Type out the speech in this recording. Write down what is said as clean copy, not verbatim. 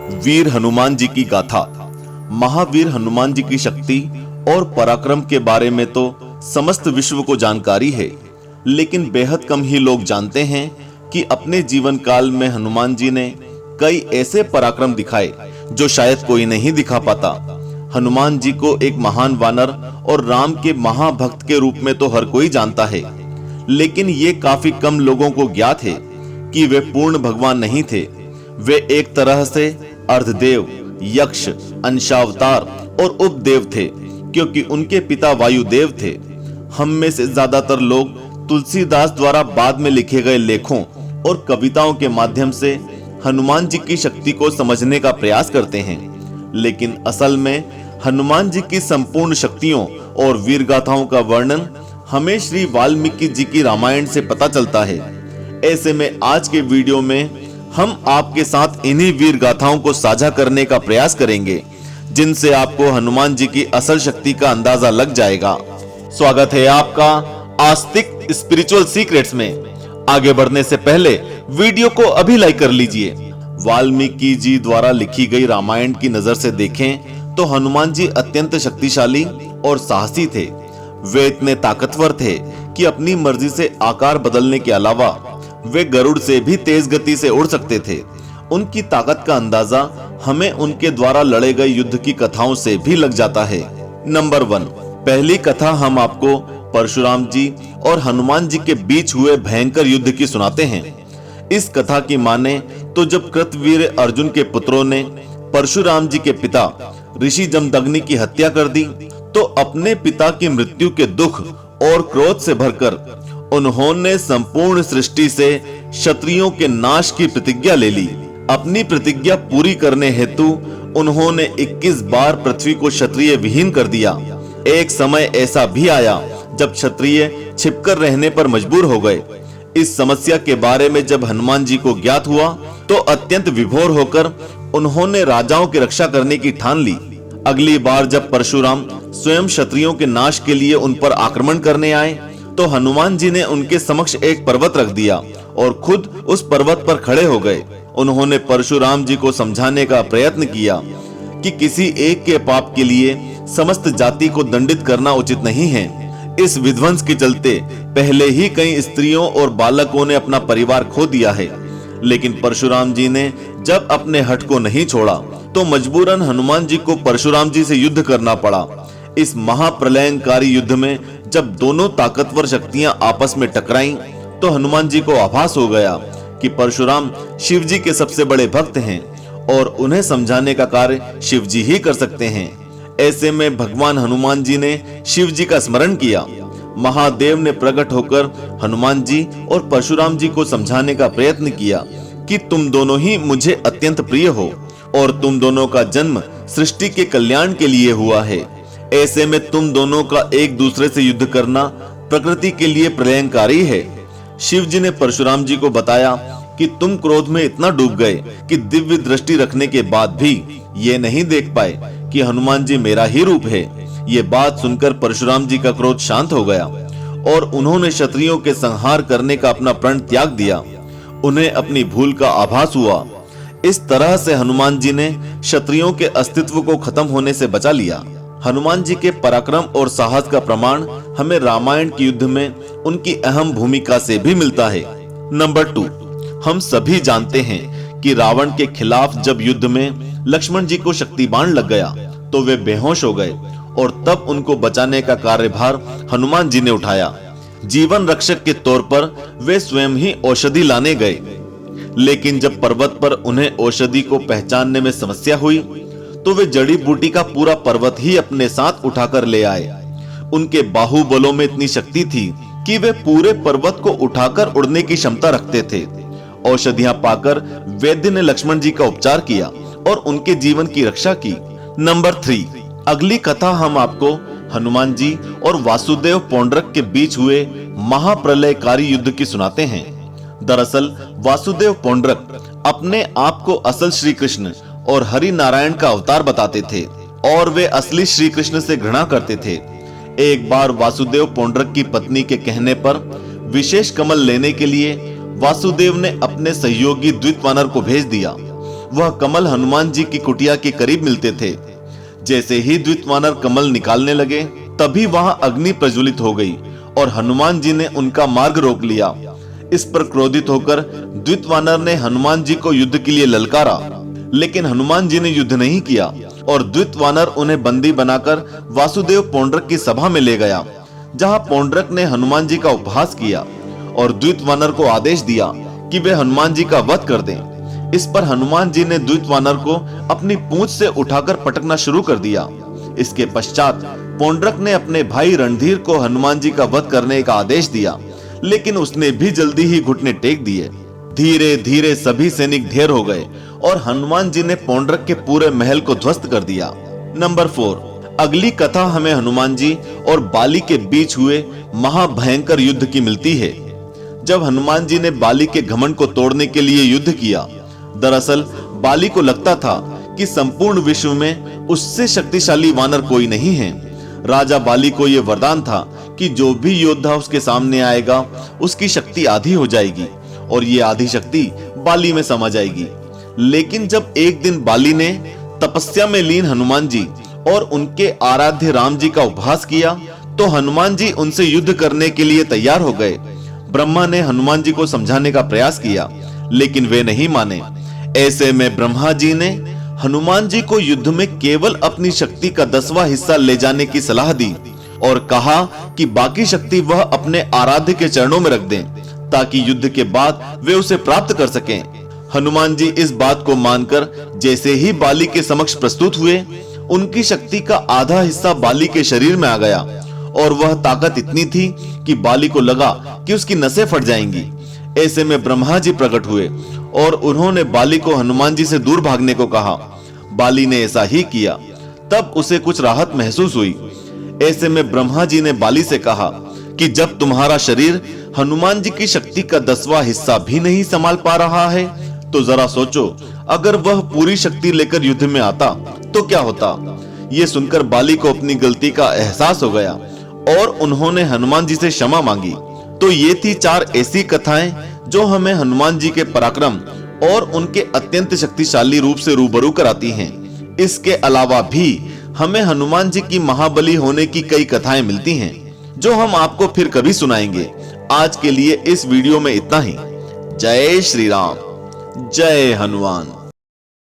वीर हनुमान जी की गाथा। महावीर हनुमान जी की शक्ति और पराक्रम के बारे में तो समस्त विश्व को जानकारी है, लेकिन बेहद कम ही लोग जानते हैं कि अपने जीवन काल में हनुमान जी ने कई ऐसे पराक्रम दिखाए जो शायद कोई नहीं दिखा पाता। हनुमान जी को एक महान वानर और राम के महाभक्त के रूप में तो हर कोई जानता है, लेकिन ये काफी कम लोगों को ज्ञात है कि वे पूर्ण भगवान नहीं थे। वे एक तरह से अर्धदेव, यक्ष, अंशावतार और उपदेव थे, क्योंकि उनके पिता वायुदेव थे। हम में से ज्यादातर लोग तुलसीदास द्वारा बाद में लिखे गए लेखों और कविताओं के माध्यम से हनुमान जी की शक्ति को समझने का प्रयास करते हैं, लेकिन असल में हनुमान जी की संपूर्ण शक्तियों और वीर गाथाओं का वर्णन हमें श्री वाल्मीकि जी की रामायण से पता चलता है। ऐसे में आज के वीडियो में हम आपके साथ इन्हीं वीर गाथाओं को साझा करने का प्रयास करेंगे, जिनसे आपको हनुमान जी की असल शक्ति का अंदाजा लग जाएगा। स्वागत है आपका आस्तिक स्पिरिचुअल सीक्रेट्स में। आगे बढ़ने से पहले वीडियो को अभी लाइक कर लीजिए। वाल्मीकि जी द्वारा लिखी गई रामायण की नजर से देखें तो हनुमान जी अत्यंत शक्तिशाली और साहसी थे। वे इतने ताकतवर थे कि अपनी मर्जी से आकार बदलने के अलावा वे गरुड़ से भी तेज गति से उड़ सकते थे। उनकी ताकत का अंदाजा हमें उनके द्वारा लड़े गए युद्ध की कथाओं से भी लग जाता है। नंबर 1, पहली कथा हम आपको परशुराम जी और हनुमान जी के बीच हुए भयंकर युद्ध की सुनाते हैं। इस कथा की माने तो जब कृतवीर अर्जुन के पुत्रों ने परशुराम जी के पिता ऋषि जमदग्नि की हत्या कर दी, तो अपने पिता की मृत्यु के दुख और क्रोध से भरकर उन्होंने संपूर्ण सृष्टि से क्षत्रियों के नाश की प्रतिज्ञा ले ली। अपनी प्रतिज्ञा पूरी करने हेतु उन्होंने 21 बार पृथ्वी को क्षत्रिय विहीन कर दिया। एक समय ऐसा भी आया जब क्षत्रिय छिपकर रहने पर मजबूर हो गए। इस समस्या के बारे में जब हनुमान जी को ज्ञात हुआ तो अत्यंत विभोर होकर उन्होंने राजाओं की रक्षा करने की ठान ली। अगली बार जब परशुराम स्वयं क्षत्रियों के नाश के लिए उन पर आक्रमण करने आए तो हनुमान जी ने उनके समक्ष एक पर्वत रख दिया और खुद उस पर्वत पर खड़े हो गए। उन्होंने परशुराम जी को समझाने का प्रयत्न किया कि किसी एक के पाप के लिए समस्त जाति को दंडित करना उचित नहीं है। इस विध्वंस के चलते पहले ही कई स्त्रियों और बालकों ने अपना परिवार खो दिया है, लेकिन परशुराम जी ने जब अपने हठ को नहीं छोड़ा तो मजबूरन हनुमान जी को परशुराम जी से युद्ध करना पड़ा। इस महाप्रलयंकारी युद्ध में जब दोनों ताकतवर शक्तियां आपस में टकराईं तो हनुमान जी को आभास हो गया कि परशुराम शिव जी के सबसे बड़े भक्त हैं और उन्हें समझाने का कार्य शिव जी ही कर सकते हैं। ऐसे में भगवान हनुमान जी ने शिव जी का स्मरण किया। महादेव ने प्रकट होकर हनुमान जी और परशुराम जी को समझाने का प्रयत्न किया कि तुम दोनों ही मुझे अत्यंत प्रिय हो और तुम दोनों का जन्म सृष्टि के कल्याण के लिए हुआ है। ऐसे में तुम दोनों का एक दूसरे से युद्ध करना प्रकृति के लिए प्रलयंकारी है। शिव जी ने परशुराम जी को बताया कि तुम क्रोध में इतना डूब गए कि दिव्य दृष्टि रखने के बाद भी ये नहीं देख पाए कि हनुमान जी मेरा ही रूप है। ये बात सुनकर परशुराम जी का क्रोध शांत हो गया और उन्होंने क्षत्रियों के संहार करने का अपना प्रण त्याग दिया। उन्हें अपनी भूल का आभास हुआ। इस तरह से हनुमान जी ने क्षत्रियों के अस्तित्व को खत्म होने से बचा लिया। हनुमान जी के पराक्रम और साहस का प्रमाण हमें रामायण के युद्ध में उनकी अहम भूमिका से भी मिलता है। नंबर 2, हम सभी जानते हैं कि रावण के खिलाफ जब युद्ध में लक्ष्मण जी को शक्ति बाण लग गया तो वे बेहोश हो गए और तब उनको बचाने का कार्यभार हनुमान जी ने उठाया। जीवन रक्षक के तौर पर वे स्वयं ही औषधि लाने गए, लेकिन जब पर्वत पर उन्हें औषधि को पहचानने में समस्या हुई तो वे जड़ी बूटी का पूरा पर्वत ही अपने साथ उठाकर ले आए। उनके बाहुबलों में इतनी शक्ति थी कि वे पूरे पर्वत को उठाकर उड़ने की क्षमता रखते थे। औषधियां पाकर वैद्य ने लक्ष्मण जी का उपचार किया और उनके जीवन की रक्षा की। नंबर 3, अगली कथा हम आपको हनुमान जी और वासुदेव पौंड्रक के बीच हुए महाप्रलयकारी युद्ध की सुनाते हैं। दरअसल वासुदेव पौंड्रक अपने आप को असल श्री कृष्ण और हरि नारायण का अवतार बताते थे और वे असली श्री कृष्ण से घृणा करते थे। एक बार वासुदेव पौंड्रक की पत्नी के कहने पर विशेष कमल लेने के लिए वासुदेव ने अपने सहयोगी द्वितवानर को भेज दिया। वह कमल हनुमान जी की कुटिया के करीब मिलते थे। जैसे ही द्वितवानर कमल निकालने लगे, तभी वहां अग्नि प्रज्वलित हो गई और हनुमान जी ने उनका मार्ग रोक लिया। इस पर क्रोधित होकर द्वितवानर ने हनुमान जी को युद्ध के लिए ललकारा, लेकिन हनुमान जी ने युद्ध नहीं किया और द्वितवानर उन्हें बंदी बनाकर वासुदेव पौंड्रक की सभा में ले गया, जहां पौंड्रक ने हनुमान जी का उपहास किया और द्वितवानर को आदेश दिया कि वे हनुमान जी का वध कर दें। इस पर हनुमान जी ने द्वितवानर को अपनी पूंछ से उठाकर पटकना शुरू कर दिया। इसके पश्चात पौंड्रक ने अपने भाई रणधीर को हनुमान जी का वध करने का आदेश दिया, लेकिन उसने भी जल्दी ही घुटने टेक दिए। धीरे धीरे सभी सैनिक ढेर हो गए और हनुमान जी ने पौंड्रक के पूरे महल को ध्वस्त कर दिया। नंबर 4, अगली कथा हमें हनुमान जी और बाली के बीच हुए महाभयंकर युद्ध की मिलती है। जब हनुमान जी ने बाली के घमंड को तोड़ने के लिए युद्ध किया, दरअसल बाली को लगता था कि संपूर्ण विश्व में उससे शक्तिशाली वानर कोई नहीं है। राजा बाली को यह वरदान था कि जो भी योद्धा उसके सामने आएगा, उसकी शक्ति आधी हो जाएगी और ये आधी शक्ति बाली में समा जाएगी। लेकिन जब एक दिन बाली ने तपस्या में लीन हनुमान जी और उनके आराध्य राम जी का उपहास किया, तो हनुमान जी उनसे युद्ध करने के लिए तैयार हो गए। ब्रह्मा ने हनुमान जी को समझाने का प्रयास किया, लेकिन वे नहीं माने। ऐसे में ब्रह्मा जी ने हनुमान जी को युद्ध में केवल अपनी शक्ति का 10वां हिस्सा ले जाने की सलाह दी और कहा कि बाकी शक्ति वह अपने आराध्य के चरणों में रख दें, ताकि युद्ध के बाद वे उसे प्राप्त कर सकें। हनुमान जी इस बात को मानकर जैसे ही बाली के समक्ष प्रस्तुत हुए, उनकी शक्ति का आधा हिस्सा बाली के शरीर में आ गया और वह ताकत इतनी थी कि बाली को लगा कि उसकी नसें फट जाएंगी। ऐसे में ब्रह्मा जी प्रकट हुए और उन्होंने बाली को हनुमान जी से दूर भागने को कहा। बाली ने ऐसा ही किया। तब उसे कुछ राहत महसूस हुई। ऐसे में ब्रह्मा जी ने बाली से कहा कि जब तुम्हारा शरीर हनुमान जी की शक्ति का 10वां हिस्सा भी नहीं संभाल पा रहा है, तो जरा सोचो, अगर वह पूरी शक्ति लेकर युद्ध में आता तो क्या होता। ये सुनकर बाली को अपनी गलती का एहसास हो गया और उन्होंने हनुमान जी से क्षमा मांगी। तो ये थी 4 ऐसी कथाएं जो हमें हनुमान जी के पराक्रम और उनके अत्यंत शक्तिशाली रूप से रूबरू कराती हैं। इसके अलावा भी हमें हनुमान जी की महाबली होने की कई कथाएं मिलती हैं, जो हम आपको फिर कभी सुनाएंगे। आज के लिए इस वीडियो में इतना ही। जय श्री राम, जय हनुमान।